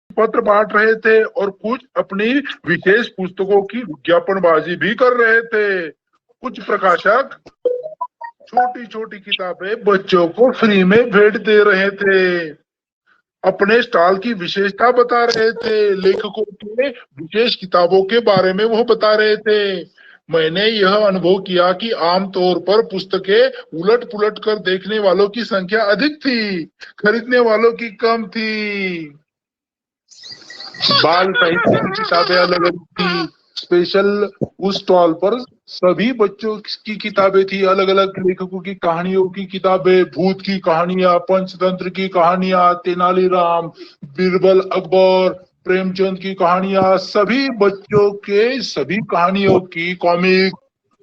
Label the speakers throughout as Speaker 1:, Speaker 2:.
Speaker 1: पत्र बांट रहे थे और कुछ अपनी विशेष पुस्तकों की विज्ञापनबाजी भी कर रहे थे। कुछ प्रकाशक छोटी छोटी किताबें बच्चों को फ्री में भेंट दे रहे थे, अपने स्टॉल की विशेषता बता रहे थे, लेखकों के विशेष किताबों के बारे में वो बता रहे थे। मैंने यह अनुभव किया कि आमतौर पर पुस्तकें उलट पुलट कर देखने वालों की संख्या अधिक थी, खरीदने वालों की कम थी। बाल साहित्य की किताबें अलग अलग थी। स्पेशल उस स्टॉल पर सभी बच्चों की किताबें थी, अलग अलग लेखकों की कहानियों की किताबें, भूत की कहानियां, पंचतंत्र की कहानियां, तेनालीराम, बीरबल, अकबर, प्रेमचंद की कहानियां, सभी बच्चों के सभी कहानियों की कॉमिक,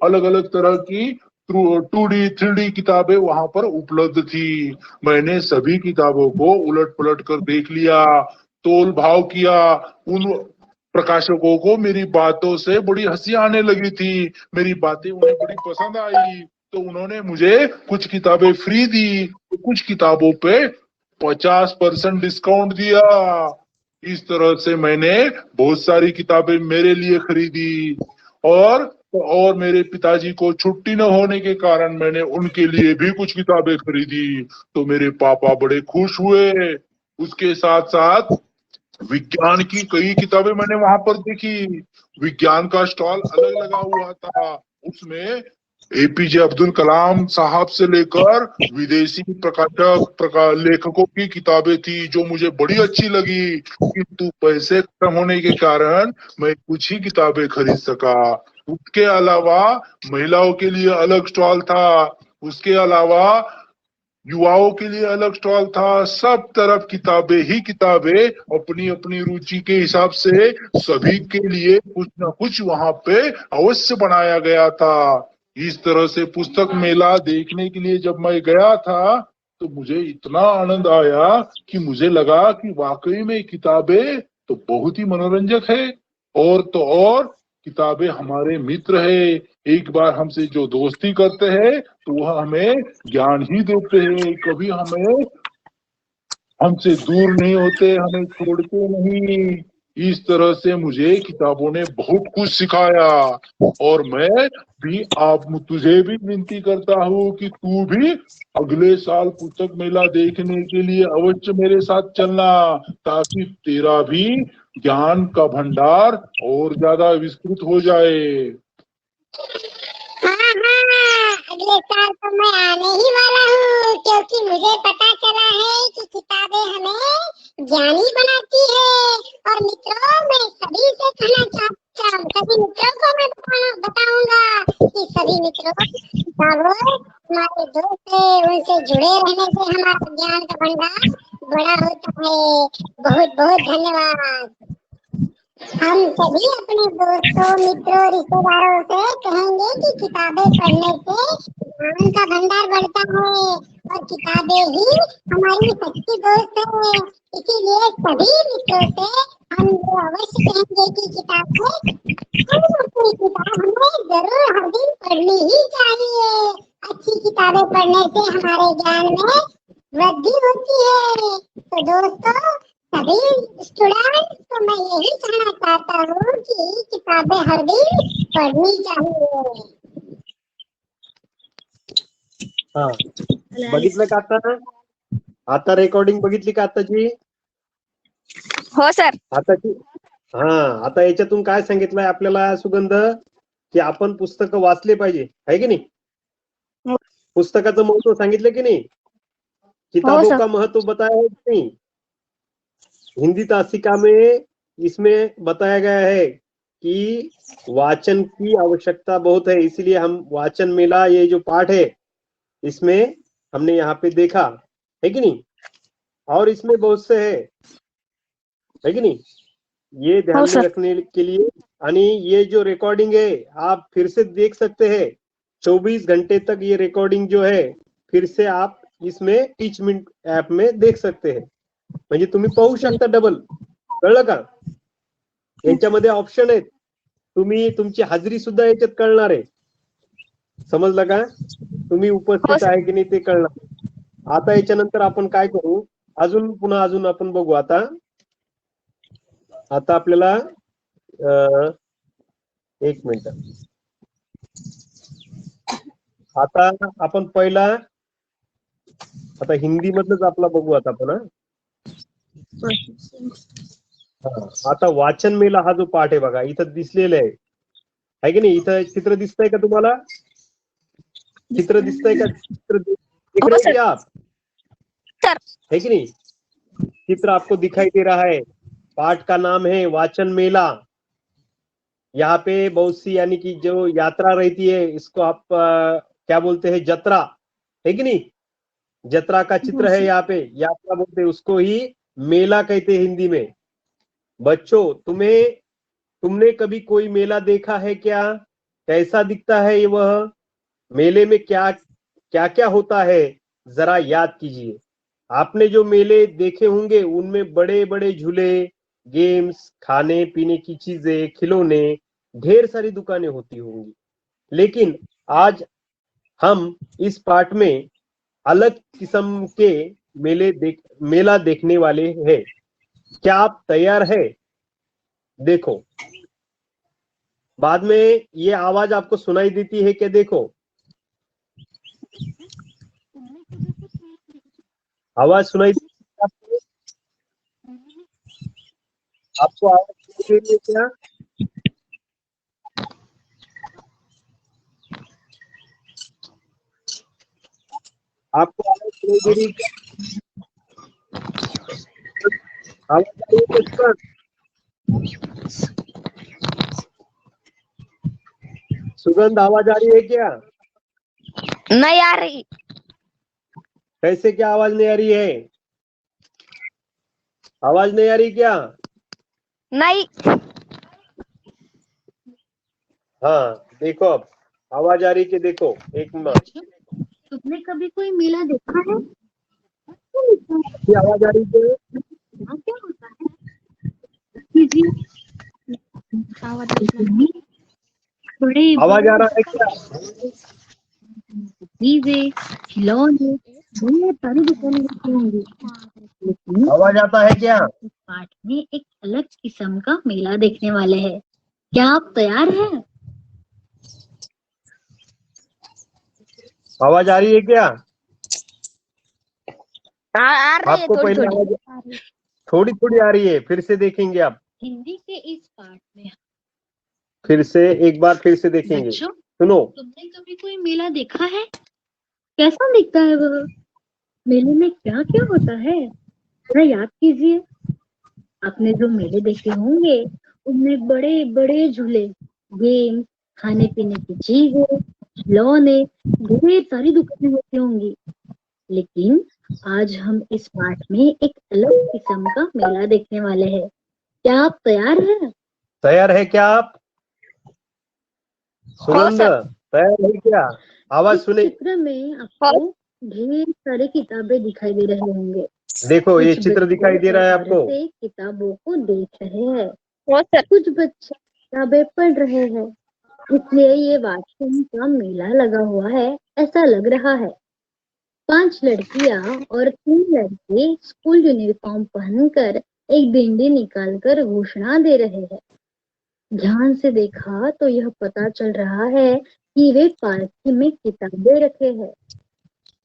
Speaker 1: अलग अलग तरह की 2D 3D किताबें वहां पर उपलब्ध थी। मैंने सभी किताबों को उलट पुलट कर देख लिया, तोल भाव किया। उन प्रकाशकों को मेरी बातों से बड़ी हंसी आने लगी थी, मेरी बातें उन्हें बड़ी पसंद आई, तो उन्होंने मुझे कुछ किताबें फ्री दी, तो कुछ किताबों पे 50% डिस्काउंट दिया। इस तरह से मैंने बहुत सारी किताबें मेरे लिए खरीदी, और मेरे पिताजी को छुट्टी न होने के कारण मैंने उनके लिए भी कुछ किताबें खरीदी, तो मेरे पापा बड़े खुश हुए। उसके साथ साथ विज्ञान की कई किताबें मैंने वहां पर देखी। विज्ञान का स्टॉल अलग लगा हुआ था, उसमें एपीजे अब्दुल कलाम साहब से लेकर विदेशी लेखकों की किताबें थी, जो मुझे बड़ी अच्छी लगी, किंतु पैसे कम होने के कारण मैं कुछ ही किताबें खरीद सका। उसके अलावा महिलाओं के लिए अलग स्टॉल था, उसके अलावा युवाओं के लिए अलग स्टॉल था। सब तरफ किताबें ही किताबें, अपनी अपनी रुचि के हिसाब से सभी के लिए कुछ ना कुछ वहां पे अवश्य बनाया गया था। इस तरह से पुस्तक मेला देखने के लिए जब मैं गया था, तो मुझे इतना आनंद आया कि मुझे लगा कि वाकई में किताबें तो बहुत ही मनोरंजक है। और तो और किताबें हमारे मित्र है, एक बार हमसे जो दोस्ती करते हैं तो वह हमें ज्ञान ही देते हैं, कभी हमें हमसे दूर नहीं होते, हमें छोड़ते नहीं। इस तरह से मुझे किताबों ने बहुत कुछ सिखाया, और मैं भी आप तुझे भी विनती करता हूँ कि तू भी अगले साल पुस्तक मेला देखने के लिए अवश्य मेरे साथ चलना, ताकि तेरा भी ज्ञान का भंडार और ज्यादा विस्तृत हो जाए।
Speaker 2: हाँ हाँ, अगले साल तो मैं आने ही वाला हूँ, क्योंकि मुझे पता चला है कि किताबें हमें ज्ञानी बनाती है। और मित्रों, मैं सभी से कहना चाहता हूँ, सभी मित्रों को मैं बताऊंगा कि सभी मित्रों, किताबें हमारे दोस्त है, उनसे जुड़े रहने से हमारा ज्ञान का भंडार बड़ा होता है। बहुत बहुत धन्यवाद। हम सभी अपने दोस्तों, मित्रों, रिश्तेदारों से कहेंगे कि किताबें पढ़ने से ज्ञान का भंडार बढ़ता है, और किताबें ही हमारी सच्ची दोस्त है। इसीलिए सभी मित्रों से हम ये अवश्य कहेंगे कि किताब हमें जरूर हर दिन पढ़नी ही चाहिए। अच्छी किताबें पढ़ने से हमारे ज्ञान में वृद्धि होती है। तो दोस्तों, सभी स्टूडेंट को मैं यही कहना चाहता हूँ कि किताबें हर दिन पढ़नी चाहिए।
Speaker 3: हा, बघितलं का आता रेकॉर्डिंग बघितली का आताची?
Speaker 4: हो सर.
Speaker 3: आताची हा, आता याच्यातून काय सांगितलंय आपल्याला सुगंध, की आपण पुस्तकं वाचले पाहिजे, आहे की नाही? पुस्तकाचं महत्व सांगितलं की नहीं? किताबों का महत्व बताया है कि नहीं? हिंदी तासिका में इसमें बताया गया है कि वाचन की आवश्यकता बहुत है, इसीलिए हम वाचन मेला ये जो पाठ है इसमें हमने यहाँ पे देखा, है कि नहीं? और इसमें बहुत से है कि नहीं? ये ध्यान में रखने के लिए, यानी ये जो रिकॉर्डिंग है आप फिर से देख सकते हैं। 24 घंटे तक ये रिकॉर्डिंग जो है फिर से आप इसमें टीचमेंट ऐप में देख सकते हैं, म्हणजे तुम्ही पाहू शकता डबल. कळलं का? याच्यामध्ये ऑप्शन आहेत, तुम्ही तुमची हाजरी सुद्धा याच्यात कळणार आहे. समजलं का? तुम्ही उपस्थित आहे की नाही ते कळणार. आता याच्यानंतर आपण काय करू, अजून पुन्हा आपण बघू. आता आता आपल्याला एक मिनिट. आता आपण पहिला आता हिंदी मधलंच आपला बघू आता आपण. आता वाचन मेला हा जो पाठ आहे बघा इथं दिसलेला आहे की नाही. इथं चित्र दिसतंय का तुम्हाला? चित्र दिसतंय का? चित्र दिख रहे हैं आप?
Speaker 4: सर.
Speaker 3: है कि नहीं? चित्र आपको दिखाई दे रहा है. पाठ का नाम है वाचन मेला. यहाँ पे बहुत सी यानी कि जो यात्रा रहती है इसको आप क्या बोलते हैं, जत्रा, है कि नहीं? जत्रा का चित्र है यहाँ पे, यात्रा बोलते हैं उसको ही मेला कहते हैं हिंदी में. बच्चों तुमने कभी कोई मेला देखा है क्या? कैसा दिखता है ये? वह मेले में क्या क्या क्या होता है जरा याद कीजिए. आपने जो मेले देखे होंगे उनमें बड़े बड़े झूले, गेम्स, खाने पीने की चीजें, खिलौने, ढेर सारी दुकानें होती होंगी. लेकिन आज हम इस पाठ में अलग किस्म के मेला देखने वाले हैं. क्या आप तैयार है? देखो, बाद में ये आवाज आपको सुनाई देती है क्या? देखो, आवाज सुनाई देती है आपको आवाज सुनाई दे रही है क्या? आपको आवाज सुनाई दे रही है क्या? आवाज आ रही है क्या? सुगंध आवाज आ रही है क्या?
Speaker 4: नहीं आ रही.
Speaker 3: कैसे क्या आवाज नहीं आ रही है? आवाज नहीं आ रही क्या?
Speaker 4: नहीं.
Speaker 3: हाँ देखो, अब आवाज आ रही कि देखो. एक मिनट,
Speaker 2: तुमने कभी कोई मेला देखा है?
Speaker 3: क्या आवाज आ रही है?
Speaker 2: क्या होता है? बड़े
Speaker 3: आवाज आ रहा है क्या?
Speaker 2: चीजें, खिलौने, ढेर सारी दुकानें होती होंगी. लेकिन
Speaker 3: आवाज आता है क्या?
Speaker 2: इस पाठ में एक अलग किस्म का मेला देखने वाले हैं. क्या आप तैयार हैं?
Speaker 3: आवाज आ रही है क्या?
Speaker 4: आ रही है
Speaker 3: आपको
Speaker 4: थोड़ी
Speaker 3: पहले
Speaker 4: थोड़ी.
Speaker 3: आवाज थोड़ी थोड़ी आ रही है, फिर से देखेंगे आप.
Speaker 2: हिंदी के इस पाठ में
Speaker 3: फिर से एक बार फिर से देखेंगे.
Speaker 2: बच्चों,
Speaker 3: सुनो,
Speaker 2: तुमने कभी कोई मेला देखा है? कैसा दिखता है वह? मेले में क्या क्या होता है जरा याद कीजिए. आपने जो मेले देखे होंगे उनमें बड़े बड़े झूले, गेम, खाने पीने की चीजें, खिलौने, ढेर सारी दुकानें होती होंगी. लेकिन आज हम इस पाठ में एक अलग किस्म का मेला देखने वाले हैं. क्या आप तैयार हैं?
Speaker 3: तैयार है क्या आप? सुगंध
Speaker 4: सर.
Speaker 3: तैयार है क्या? आवाज
Speaker 2: इस
Speaker 3: सुने.
Speaker 2: चित्र में आपको ढेर सारी किताबें दिखाई दे रहे होंगे.
Speaker 3: देखो, ये
Speaker 2: कुछ
Speaker 3: चित्र
Speaker 2: बच्चे
Speaker 3: दिखाई दे रहा है आपको.
Speaker 2: प्यार से किताबों को देख रहे हैं.
Speaker 4: हो सर.
Speaker 2: कुछ बच्चे किताबें पढ़ रहे हैं. इसलिए ये वाचन का मेला लगा हुआ है ऐसा लग रहा है. 5 लड़कियां और 3 लड़के स्कूल यूनिफॉर्म पहनकर एक डंडी निकालकर घोषणा दे रहे हैं. ध्यान से देखा तो यह पता चल रहा है कि वे पालकी में किताबें रखे हैं.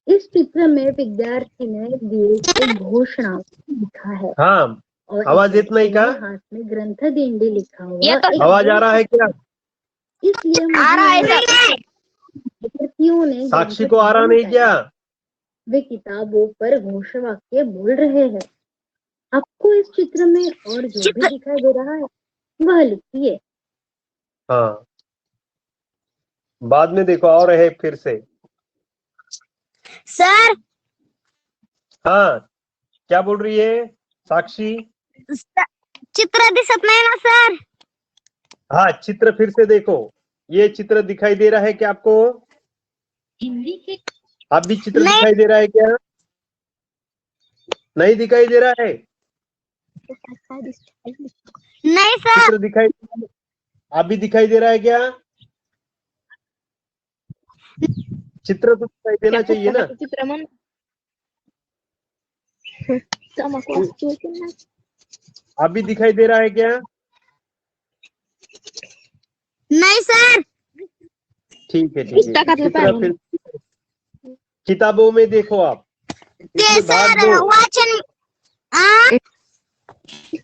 Speaker 2: इस चित्र में विद्यार्थी ने दिए एक घोषणा लिखा है
Speaker 3: हाँ,
Speaker 2: और
Speaker 3: आवाज येत नाही का?
Speaker 2: हाथ में ग्रंथ दिंडी लिखा हुआ
Speaker 4: ये तो
Speaker 2: एक
Speaker 3: आवाज आ रहा है क्या?
Speaker 2: इसलिए
Speaker 4: आ रहा है सर.
Speaker 2: विद्यार्थियों ने
Speaker 3: साक्षी को आ रहा नहीं क्या?
Speaker 2: वे किताबों पर घोषवाक्य बोल रहे हैं. आपको इस चित्र में और जो भी दिखाई दे रहा है वह लिखिए.
Speaker 3: हाँ, बाद में देखो और है फिर से.
Speaker 4: सर.
Speaker 3: हाँ, क्या बोल रही है साक्षी?
Speaker 4: चित्र दिसत नाही ना सर.
Speaker 3: हाँ, चित्र फिर से देखो. ये चित्र दिखाई दे रहा है क्या आपको?
Speaker 2: हिंदी के
Speaker 3: आप भी चित्र दिखाई दे रहा है क्या? नहीं दिखाई दे रहा है?
Speaker 4: नहीं सर.
Speaker 3: चित्र दिखाई, आप भी दिखाई दे रहा है क्या? चित्र तो दिखाई देना चाहिए ना.
Speaker 4: चित्र
Speaker 3: अभी दिखाई दे रहा है क्या?
Speaker 4: नहीं सर।
Speaker 3: ठीक है चित्रा फिर किताबों में देखो आप,
Speaker 4: के
Speaker 3: इसमें भाग
Speaker 4: सर
Speaker 3: दो
Speaker 4: वाचन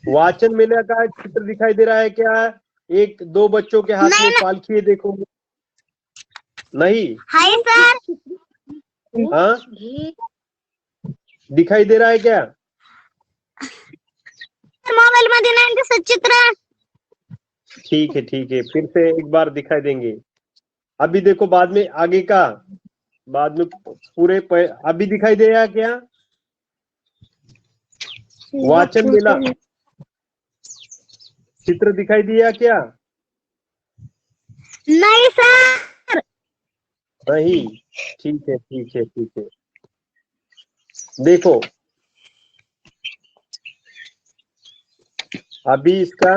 Speaker 3: वाचन मेले का चित्र दिखाई दे रहा है क्या? एक दो बच्चों के हाथ में
Speaker 4: नहीं।
Speaker 3: पालकी है, देखो। नहीं?
Speaker 4: Hi sir.
Speaker 3: हाँ, दिखाई दे रहा है क्या?
Speaker 4: मोबाइल मध्ये नाही दिसत चित्र।
Speaker 3: ठीक है फिर से एक बार दिखाई देंगे। अभी देखो, बाद में आगे का, बाद में पूरे अभी दिखाई दे रहा क्या? वाचन मेला चित्र दिखाई दिया क्या?
Speaker 4: नहीं सर।
Speaker 3: नहीं? ठीक है देखो, अभी इसका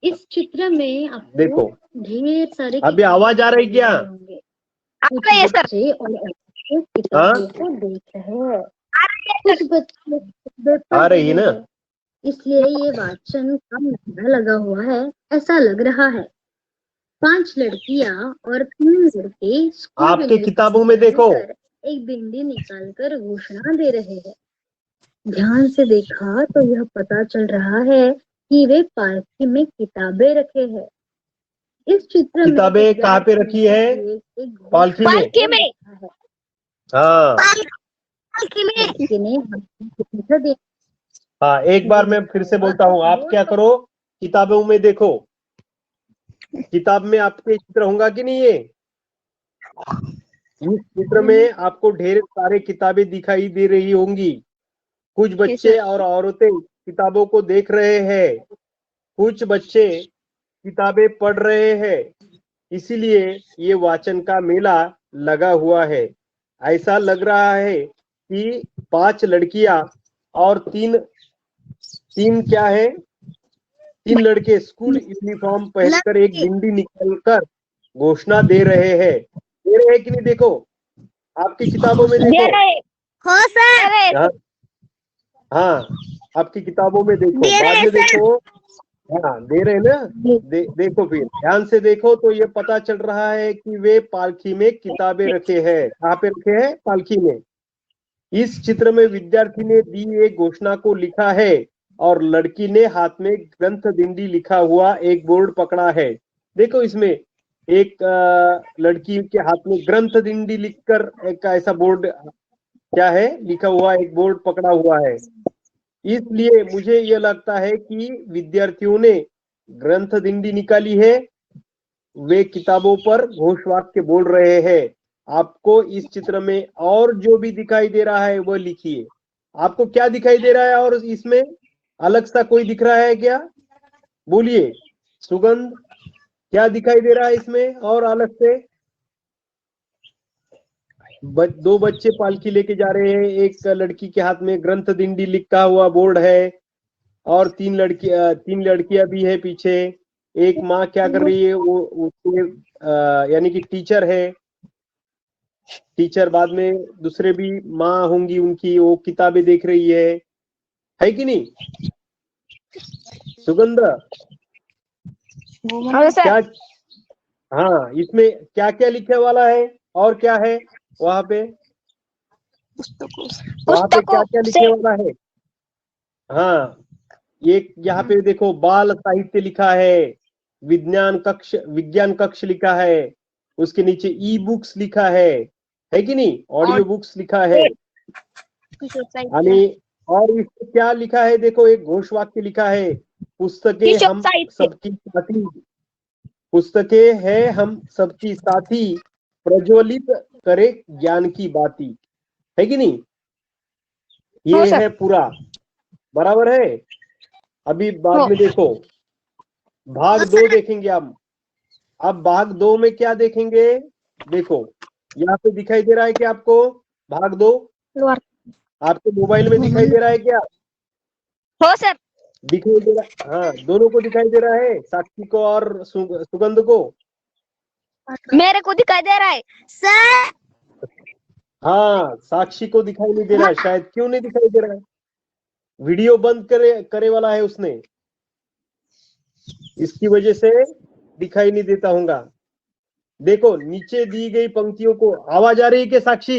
Speaker 5: इस चित्र में आपको
Speaker 3: देखो,
Speaker 5: ढेर सारे
Speaker 3: अभी आवाज आ रही क्या?
Speaker 5: कुछ बच्चे और औरतें किताबों को देख रहे हैं। कुछ बच्चे पेपर
Speaker 3: आ रही है
Speaker 5: पढ़
Speaker 3: ना?
Speaker 5: हैं। इसलिए ये वाचन का मेला लगा हुआ है, ऐसा लग रहा है। 5 लड़कियां और 3 लड़के स्कूल
Speaker 3: आपके
Speaker 5: यूनिफॉर्म
Speaker 3: किताबों में देखो।
Speaker 5: पहनकर एक बिंदी निकालकर घोषणा दे रहे हैं। ध्यान से देखा तो यह पता चल रहा है कि वे पालकी में किताबें रखे हैं। इस चित्र में
Speaker 3: किताबें कहाँ पे रखी है?
Speaker 5: एक
Speaker 3: पालकी में।
Speaker 4: पालकी में।
Speaker 3: हाँ
Speaker 5: लड़के ने चित्र देखा।
Speaker 3: हाँ, एक बार मैं फिर से बोलता हूँ, आप क्या करो, किताबों में देखो। किताब में आपके चित्र होगा कि नहीं? ये इस चित्र में आपको ढेर सारे किताबें दिखाई दे रही होंगी। कुछ बच्चे और औरतें किताबों को देख रहे हैं, कुछ बच्चे किताबें पढ़ रहे हैं। इसीलिए ये वाचन का मेला लगा हुआ है। ऐसा लग रहा है कि 5 लड़कियां और तीन क्या है, 3 लड़के स्कूल यूनिफॉर्म पहनकर एक बिंदी निकालकर घोषणा दे रहे हैं। दे रहे हैं कि नहीं? देखो, आपकी किताबों में देखो।
Speaker 4: हो सर।
Speaker 3: हाँ, आपकी किताबों में देखो,
Speaker 4: दे
Speaker 3: बाद
Speaker 4: रहे
Speaker 3: में
Speaker 4: सर।
Speaker 3: देखो। हाँ, दे रहे ना? देखो, फिर ध्यान से देखो तो ये पता चल रहा है कि वे पालकी में किताबें रखे हैं। कहाँ पे रखे हैं? पालकी में। इस चित्र में विद्यार्थी ने दी एक घोषणा को लिखा है और लड़की ने हाथ में ग्रंथ दिंडी लिखा हुआ एक बोर्ड पकड़ा है। देखो, इसमें एक लड़की के हाथ में ग्रंथ दिंडी लिखकर एक ऐसा बोर्ड क्या है लिखा हुआ, एक बोर्ड पकड़ा हुआ है। इसलिए मुझे यह लगता है कि विद्यार्थियों ने ग्रंथ दिंडी निकाली है, वे किताबों पर घोषवाक्य बोल रहे हैं। आपको इस चित्र में और जो भी दिखाई दे रहा है वह लिखिए। आपको क्या दिखाई दे रहा है और इसमें अलग सा कोई दिख रहा है क्या? बोलिए सुगंध, क्या दिखाई दे रहा है इसमें और अलग से? 2 बच्चे पालकी लेके जा रहे हैं, एक लड़की के हाथ में ग्रंथ दिंडी लिखा हुआ बोर्ड है और 3 लड़कियां भी है पीछे। एक माँ क्या कर रही है, वो उसके यानी कि टीचर है। टीचर, बाद में दूसरे भी माँ होंगी उनकी, वो किताबें देख रही है कि नहीं सुगंध? क्या? हाँ, इसमें क्या क्या लिखने वाला है और क्या है वहां पे? वहां पे क्या क्या लिखने वाला है? हाँ, एक यहाँ पे देखो, बाल साहित्य लिखा है, विज्ञान कक्ष लिखा है, उसके नीचे ई बुक्स लिखा है कि नहीं? ऑडियो बुक्स लिखा है। और इसमें क्या लिखा है? देखो, एक घोषवाक्य लिखा है, पुस्तकें हम सबकी साथी, पुस्तकें है हम सबकी साथी, प्रज्वलित करे ज्ञान की बाती, है कि नहीं? ये है पूरा, बराबर है। अभी बाद में देखो, भाग 2 देखेंगे हम। अब भाग 2 में क्या देखेंगे? देखो, यहाँ पे दिखाई दे रहा है क्या आपको? भाग 2 आपके मोबाइल में दिखाई दे रहा है क्या?
Speaker 4: हो सर।
Speaker 3: दिखाई दे रहा? हाँ, दोनों को दिखाई दे रहा है, साक्षी को और सुगंध को।
Speaker 4: मेरे को दिखाई दे रहा है सर।
Speaker 3: हाँ, साक्षी को दिखाई नहीं दे रहा है शायद। क्यों नहीं दिखाई दे रहा है? वीडियो बंद करे वाला है उसने, इसकी वजह से दिखाई नहीं देता होगा। देखो नीचे दी गई पंक्तियों को, आवाज आ रही है क्या साक्षी?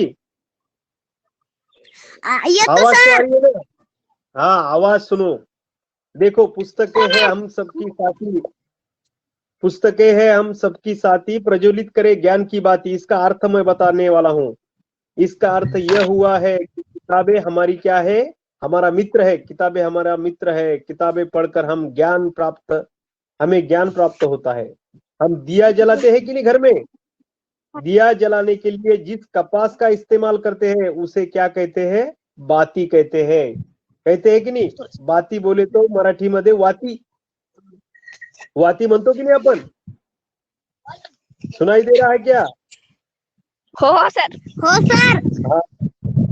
Speaker 4: ये तो
Speaker 3: आवाज तो आ
Speaker 4: सर
Speaker 3: रही है ना? हाँ आवाज सुनो। देखो पुस्तकें हैं हम सबकी साथी, पुस्तकें हैं हम सबकी साथी, प्रज्वलित करे ज्ञान की बाती। इसका अर्थ मैं बताने वाला हूँ। इसका अर्थ यह हुआ है कि किताबें हमारी क्या है, हमारा मित्र है। किताबें हमारा मित्र है, किताबें पढ़कर हमें ज्ञान प्राप्त होता है। हम दिया जलाते हैं कि नहीं घर में? दिया जलाने के लिए जिस कपास का इस्तेमाल करते हैं उसे क्या कहते हैं? बाती कहते हैं। कहते हैं कि नाही? बाती बोले तो मराठीमध्ये वाती, वाती म्हणतो की नाही आपण? सुनाई दे रहा है क्या?
Speaker 4: हो सर। हो सर।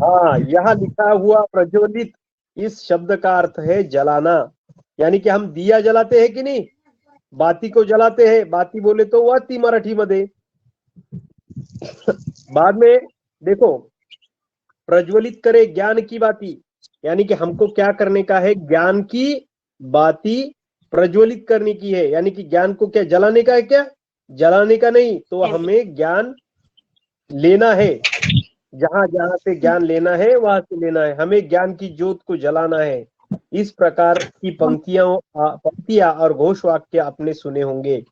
Speaker 3: हाँ, यहाँ लिखा हुआ प्रज्वलित, इस शब्द का अर्थ है जलाना। यानी कि हम दिया जलाते हैं कि नहीं? बाती को जलाते हैं, बाती बोले तो वाती मराठीमध्ये। बाद में देखो, प्रज्वलित करे ज्ञान की बाती, यानी कि हमको क्या करने का है? ज्ञान की बाती प्रज्वलित करने की है। यानी कि ज्ञान को क्या जलाने का है? क्या जलाने का नहीं, तो हमें ज्ञान लेना है। जहां जहां से ज्ञान लेना है वहां से लेना है। हमें ज्ञान की ज्योत को जलाना है। इस प्रकार की पंक्तियां और घोष वाक्य आपने सुने होंगे।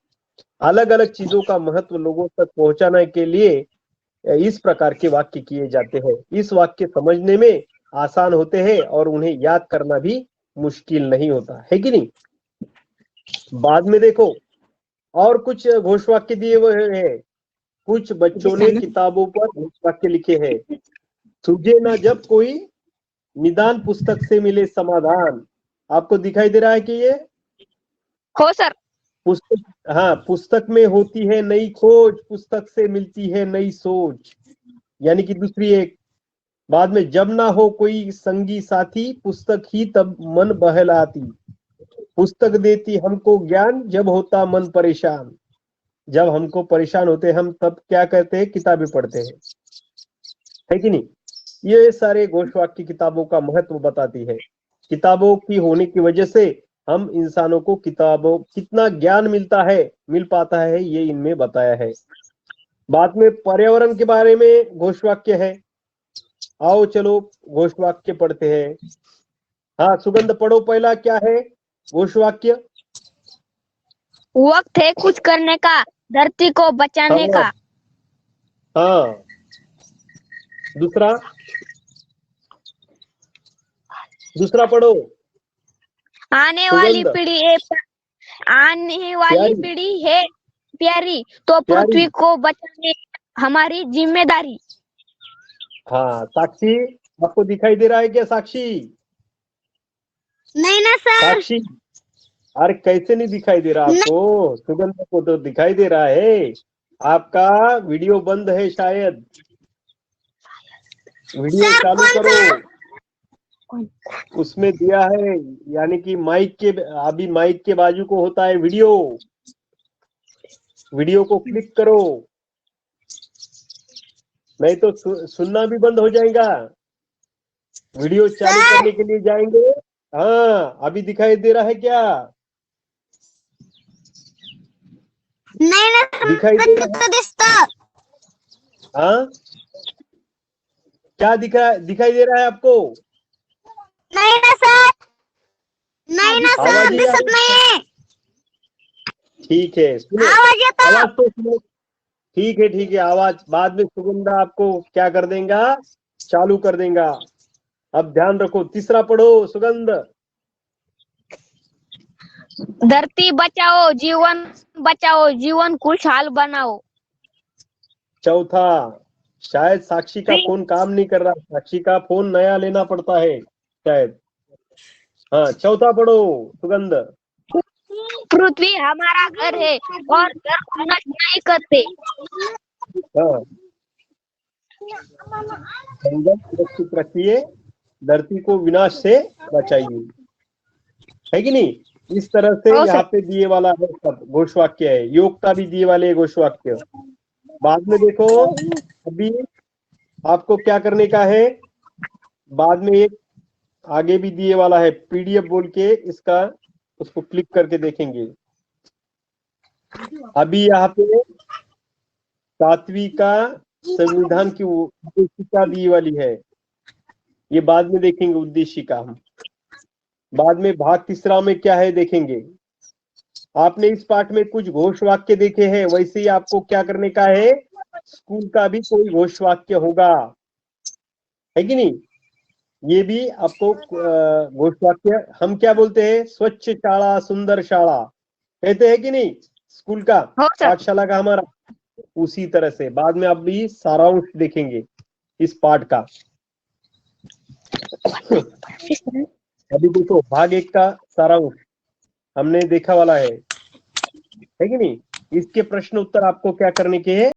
Speaker 3: अलग अलग चीजों का महत्व लोगों तक पहुंचाने के लिए इस प्रकार के वाक्य किए जाते हैं। इस वाक्य समझने में आसान होते हैं और उन्हें याद करना भी मुश्किल नहीं होता है कि नहीं? बाद में देखो और कुछ घोष वाक्य दिए हुए हैं। कुछ बच्चों ने किताबों पर घोष वाक्य लिखे हैं। सूझे ना जब कोई निदान, पुस्तक से मिले समाधान। आपको दिखाई दे रहा है कि ये?
Speaker 4: हो सर।
Speaker 3: पुस्तक, हाँ, पुस्तक में होती है नई खोज, पुस्तक से मिलती है नई सोच। यानी कि दूसरी एक। बाद में जब ना हो कोई संगी साथी, पुस्तक ही तब मन बहलाती। पुस्तक देती हमको ज्ञान, जब होता मन परेशान। जब हमको परेशान होते हम तब क्या करते हैं? किताबें पढ़ते हैं, है कि नहीं? ये सारे घोष वाक्य किताबों का महत्व बताती है। किताबों की होने की वजह से हम इंसानों को किताबों कितना ज्ञान मिल पाता है, ये इनमें बताया है। बाद में पर्यावरण के बारे में घोष वाक्य है। आओ चलो घोष वाक्य पढ़ते हैं। हाँ सुगंध, पढ़ो पहला क्या है घोष वाक्य?
Speaker 4: वक्त है कुछ करने का, धरती को बचाने का।
Speaker 3: हाँ, दूसरा पढ़ो।
Speaker 4: आने वाली
Speaker 3: प्यारी।
Speaker 4: पीढ़ी है प्यारी, तो पृथ्वी को बचाने हमारी जिम्मेदारी।
Speaker 3: हाँ साक्षी, आपको दिखाई दे रहा है क्या साक्षी?
Speaker 4: नहीं ना सर।
Speaker 3: साक्षी, अरे कैसे नहीं दिखाई दे रहा आपको? सुगंध को तो दिखाई दे रहा है। आपका वीडियो बंद है शायद, वीडियो चालू करो। उसमें दिया है, यानी कि अभी माइक के बाजू को होता है वीडियो। वीडियो को क्लिक करो, नहीं तो सुनना भी बंद हो जाएगा। वीडियो चालू करने के लिए जाएंगे। हाँ, अभी दिखाई दे रहा है क्या?
Speaker 4: नहीं ना,
Speaker 3: दिखाई दे रहा है? हाँ, क्या दिखाई दे रहा है आपको?
Speaker 4: नहीं ना सर, नहीं ना सर, दिखत नहीं।
Speaker 3: ठीक है, सुनो आवाज तो सुनो। ठीक है, आवाज बाद में सुगंधा आपको क्या कर देगा? चालू कर देगा। अब ध्यान रखो, तीसरा पढ़ो सुगंध।
Speaker 4: धरती बचाओ, जीवन खुशहाल बनाओ।
Speaker 3: चौथा, शायद साक्षी का फोन काम नहीं कर रहा, साक्षी का फोन नया लेना पड़ता है शायद। हाँ, चौथा पढ़ो सुगंध।
Speaker 4: पृथ्वी हमारा घर है और घर को नष्ट नहीं करते।
Speaker 3: हाँ, जंगल सुरक्षित रखिए, धरती को विनाश से बचाइए, है कि नहीं? इस तरह से यहाँ पे दिए वाला है, सब घोष वाक्य है। योग का भी दिए वाले घोष वाक्य। बाद में देखो, अभी आपको क्या करने का है? बाद में एक आगे भी दिए वाला है पीडीएफ बोल के, इसका उसको क्लिक करके देखेंगे। अभी यहाँ पे 7वीं का संविधान की उद्देशिका दी वाली है, ये बाद में देखेंगे उद्देशिका हम। बाद में भाग तीसरा में क्या है देखेंगे। आपने इस पाठ में कुछ घोष वाक्य देखे हैं, वैसे ही आपको क्या करने का है, स्कूल का भी कोई घोष वाक्य होगा, है कि नहीं। ये भी आपको घोष वाक्य, हम क्या बोलते हैं, स्वच्छ शाला सुंदर शाला कहते हैं कि नहीं, स्कूल का पाठशाला का हमारा, उसी तरह से बाद में आप भी सारांश देखेंगे इस पाठ का। अभी देखो भाग 1 का सारांश हमने देखा वाला है कि नहीं। इसके प्रश्न उत्तर आपको क्या करने के हैं,